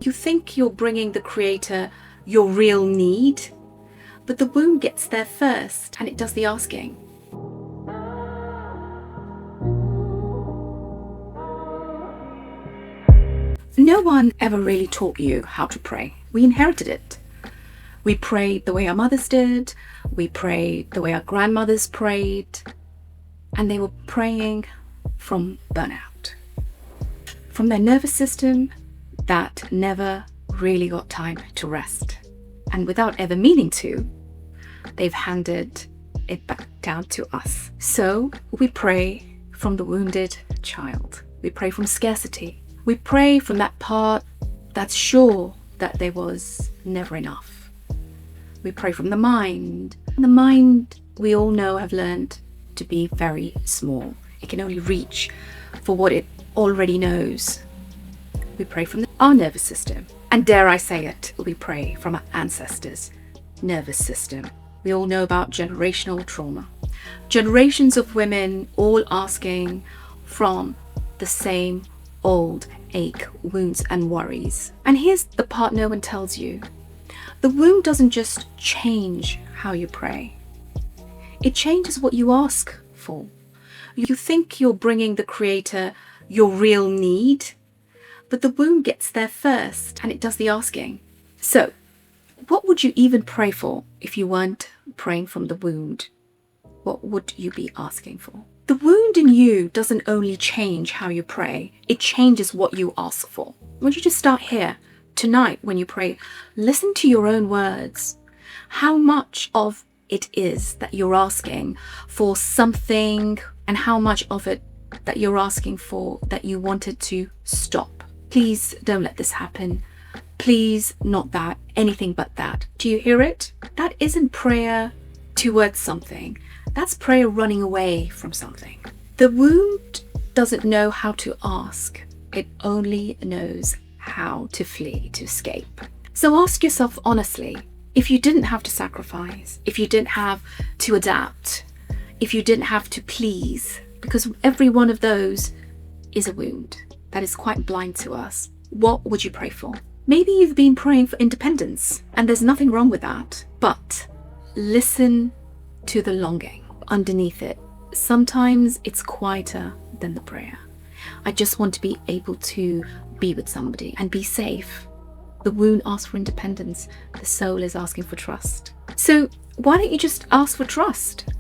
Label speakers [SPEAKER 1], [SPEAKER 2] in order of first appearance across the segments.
[SPEAKER 1] You think you're bringing the Creator your real need, but the womb gets there first and it does the asking. No one ever really taught you how to pray. We inherited it. We prayed the way our mothers did. We prayed the way our grandmothers prayed. And they were praying from burnout, from their nervous system that never really got time to rest. And without ever meaning to, they've handed it back down to us. So we pray from the wounded child. We pray from scarcity. We pray from that part that's sure that there was never enough. We pray from the mind. And the mind, we all know, have learned to be very small. It can only reach for what it already knows. We pray from our nervous system. And dare I say it, we pray from our ancestors' nervous system. We all know about generational trauma. Generations of women all asking from the same old ache, wounds and worries. And here's the part no one tells you. The womb doesn't just change how you pray. It changes what you ask for. You think you're bringing the Creator your real need, but the womb gets there first and it does the asking. So, what would you even pray for if you weren't praying from the wound? What would you be asking for? The wound in you doesn't only change how you pray, it changes what you ask for. I want you to start here. Tonight, when you pray, listen to your own words. How much of it is that you're asking for something, and how much of it that you're asking for that you wanted to stop. Please don't let this happen. Please, not that, anything but that. Do you hear it? That isn't prayer towards something. That's prayer running away from something. The wound doesn't know how to ask. It only knows how to flee, to escape. So ask yourself honestly, if you didn't have to sacrifice, if you didn't have to adapt, if you didn't have to please, because every one of those is a wound that is quite blind to us, what would you pray for? Maybe you've been praying for independence, and there's nothing wrong with that, but listen to the longing underneath it. Sometimes it's quieter than the prayer. I just want to be able to be with somebody and be safe. The wound asks for independence. The soul is asking for trust. So why don't you just ask for trust?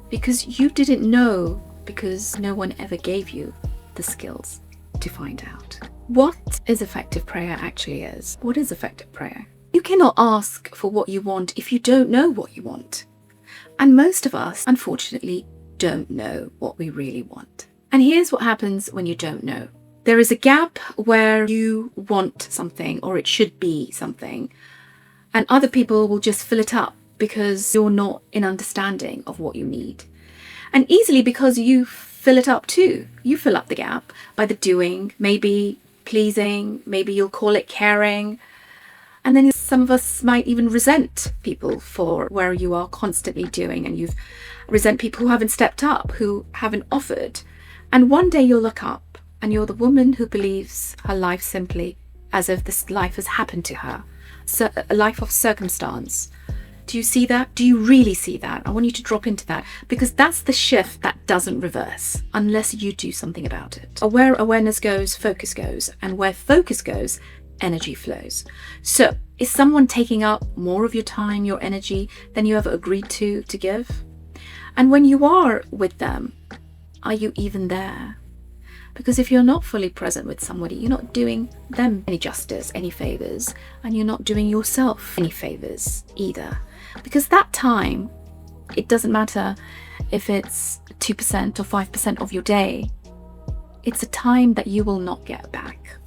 [SPEAKER 1] Because you didn't know, because no one ever gave you the skills to find out. What is effective prayer actually is? What is effective prayer? You cannot ask for what you want if you don't know what you want. And most of us, unfortunately, don't know what we really want. And here's what happens when you don't know. There is a gap where you want something, or it should be something, and other people will just fill it up because you're not in understanding of what you need. And easily because you fill it up too. You fill up the gap by the doing, maybe pleasing, maybe you'll call it caring. And then some of us might even resent people for where you are constantly doing, and you resent people who haven't stepped up, who haven't offered. And one day you'll look up and you're the woman who believes her life simply as if this life has happened to her. So a life of circumstance. Do you see that? Do you really see that? I want you to drop into that, because that's the shift that doesn't reverse unless you do something about it. Where awareness goes, focus goes. And where focus goes, energy flows. So is someone taking up more of your time, your energy, than you ever agreed to give? And when you are with them, are you even there? Because if you're not fully present with somebody, you're not doing them any justice, any favors, and you're not doing yourself any favors either. Because that time, it doesn't matter if it's 2% or 5% of your day. It's a time that you will not get back.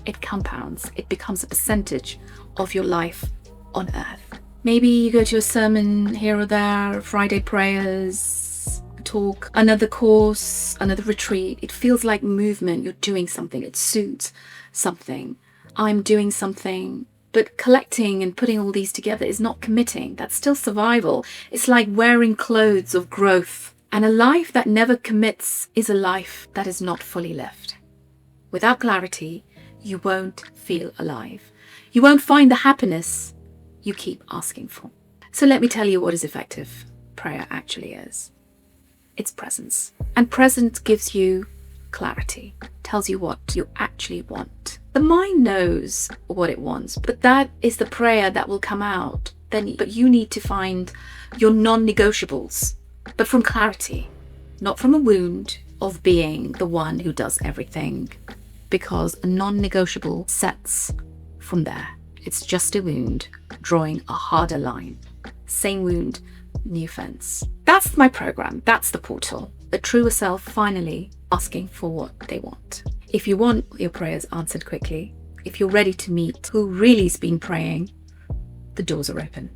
[SPEAKER 1] It compounds. It becomes a percentage of your life on earth. Maybe you go to a sermon here or there, Friday prayers, talk, another course, another retreat. It feels like movement. You're doing something. It suits something. I'm doing something. But collecting and putting all these together is not committing. That's still survival. It's like wearing clothes of growth. And a life that never commits is a life that is not fully lived. Without clarity, you won't feel alive. You won't find the happiness you keep asking for. So let me tell you what is effective prayer actually is. It's presence. And presence gives you clarity, tells you what you actually want. The mind knows what it wants, but that is the prayer that will come out. But you need to find your non-negotiables, but from clarity, not from a wound of being the one who does everything, because a non-negotiable sets from there. It's just a wound drawing a harder line. Same wound, new fence. That's my program. That's the portal. The truer self finally asking for what they want. If you want your prayers answered quickly, if you're ready to meet who really's been praying, the doors are open.